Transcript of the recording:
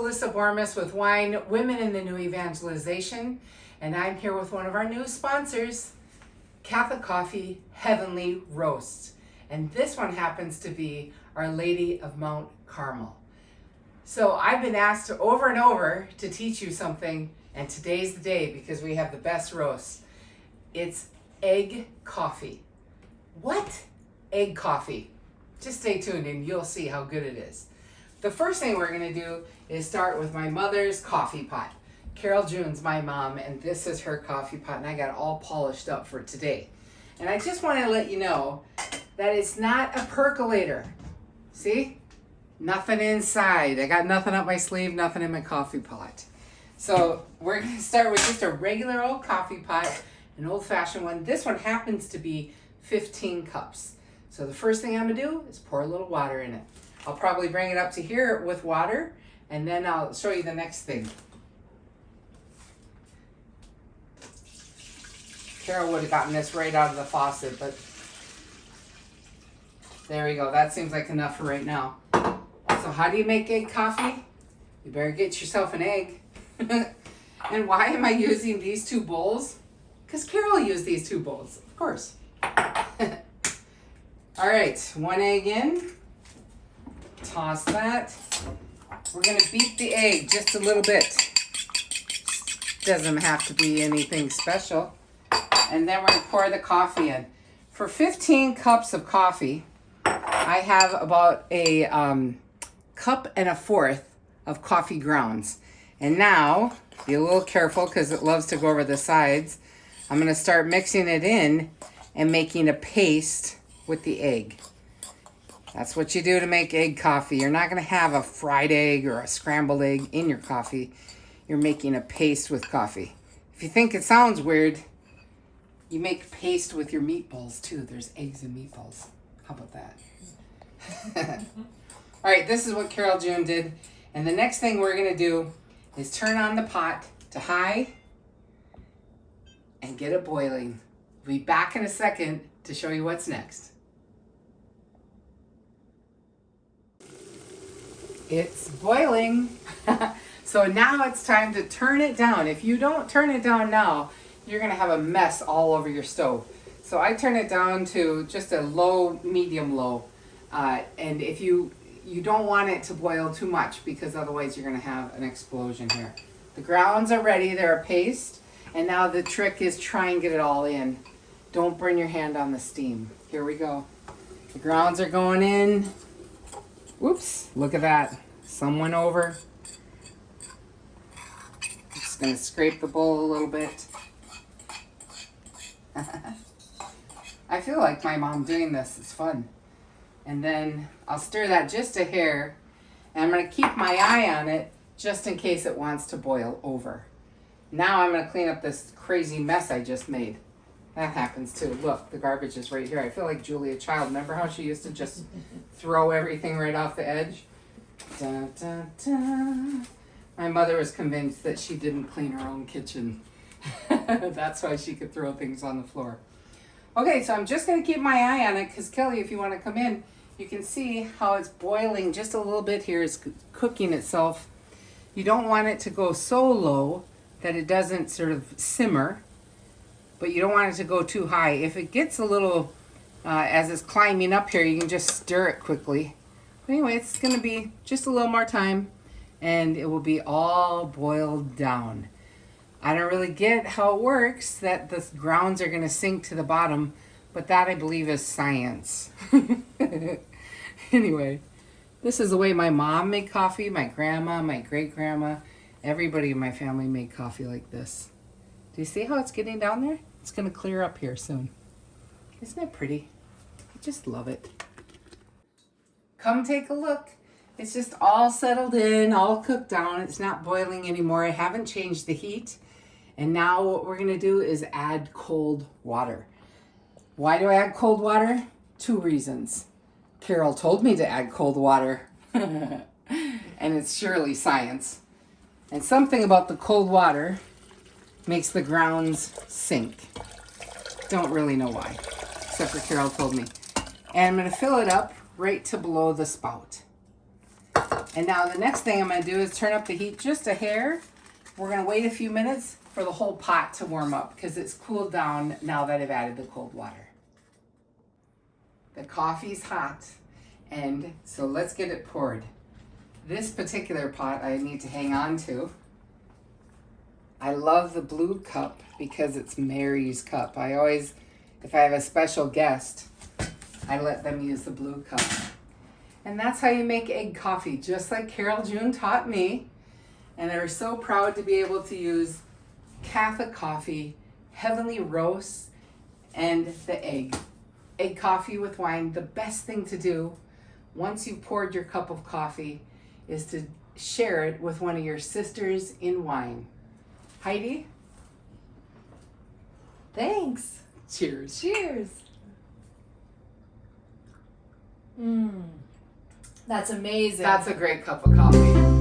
Alyssa Bormes with Wine, Women in the New Evangelization, and I'm here with one of our new sponsors, Catholic Coffee Heavenly Roasts. And this one happens to be Our Lady of Mount Carmel. So I've been asked over and over to teach you something, and today's the day because we have the best roast. It's egg coffee. What? Egg coffee. Just stay tuned and you'll see how good it is. The first thing we're going to do is start with my mother's coffee pot. Carol June's my mom, and this is her coffee pot, and I got it all polished up for today. And I just want to let you know that it's not a percolator. See? Nothing inside. I got nothing up my sleeve, nothing in my coffee pot. So we're going to start with just a regular old coffee pot, an old-fashioned one. This one happens to be 15 cups. So the first thing I'm going to do is pour a little water in it. I'll probably bring it up to here with water, and then I'll show you the next thing. Carol would have gotten this right out of the faucet, but there we go. That seems like enough for right now. So how do you make egg coffee? You better get yourself an egg. And why am I using these two bowls? Because Carol used these two bowls, of course. All right, one egg in. Toss that. We're going to beat the egg just a little bit. Doesn't have to be anything special. And then we're going to pour the coffee in. For 15 cups of coffee, I have about a cup and a fourth of coffee grounds. And now, be a little careful because it loves to go over the sides. I'm going to start mixing it in and making a paste with the egg. That's what you do to make egg coffee. You're not going to have a fried egg or a scrambled egg in your coffee. You're making a paste with coffee. If you think it sounds weird, you make paste with your meatballs too. There's eggs and meatballs. How about that? All right, this is what Carol June did. And the next thing we're going to do is turn on the pot to high and get it boiling. We'll be back in a second to show you what's next. It's boiling. So now it's time to turn it down. If you don't turn it down now, you're going to have a mess all over your stove. So I turn it down to just a low, medium low. And if you don't want it to boil too much because otherwise you're going to have an explosion here. The grounds are ready. They're a paste. And now the trick is try and get it all in. Don't burn your hand on the steam. Here we go. The grounds are going in. Whoops, look at that. Some went over. I'm just going to scrape the bowl a little bit. I feel like my mom doing this. It's fun. And then I'll stir that just a hair. And I'm going to keep my eye on it just in case it wants to boil over. Now I'm going to clean up this crazy mess I just made. That happens too. Look, the garbage is right here. I feel like Julia Child. Remember how she used to just throw everything right off the edge? Dun, dun, dun. My mother was convinced that she didn't clean her own kitchen. That's why she could throw things on the floor. Okay, so I'm just going to keep my eye on it because Kelly, if you want to come in, you can see how it's boiling just a little bit here. It's cooking itself. You don't want it to go so low that it doesn't sort of simmer. But you don't want it to go too high. If it gets a little, as it's climbing up here, you can just stir it quickly. But anyway, it's going to be just a little more time, and it will be all boiled down. I don't really get how it works, that the grounds are going to sink to the bottom, but that, I believe, is science. Anyway, this is the way my mom made coffee, my grandma, my great-grandma. Everybody in my family made coffee like this. Do you see how it's getting down there? It's going to clear up here soon. Isn't it pretty? I just love it. Come take a look. It's just all settled in, all cooked down. It's not boiling anymore. I haven't changed the heat. And now what we're going to do is add cold water. Why do I add cold water? 2 reasons. Carol told me to add cold water. And it's surely science. And something about the cold water makes the grounds sink. Don't really know why, except for Carol told me. And I'm going to fill it up right to below the spout. And now the next thing I'm going to do is turn up the heat just a hair. We're going to wait a few minutes for the whole pot to warm up because it's cooled down now that I've added the cold water. The coffee's hot, and so let's get it poured. This particular pot I need to hang on to. I love the blue cup because it's Mary's cup. I always, if I have a special guest, I let them use the blue cup. And that's how you make egg coffee, just like Carol June taught me. And they're so proud to be able to use Catholic coffee, heavenly roast, and the egg. Egg coffee with wine. The best thing to do once you've poured your cup of coffee is to share it with one of your sisters in wine. Heidi? Thanks. Cheers. Cheers. That's amazing. That's a great cup of coffee.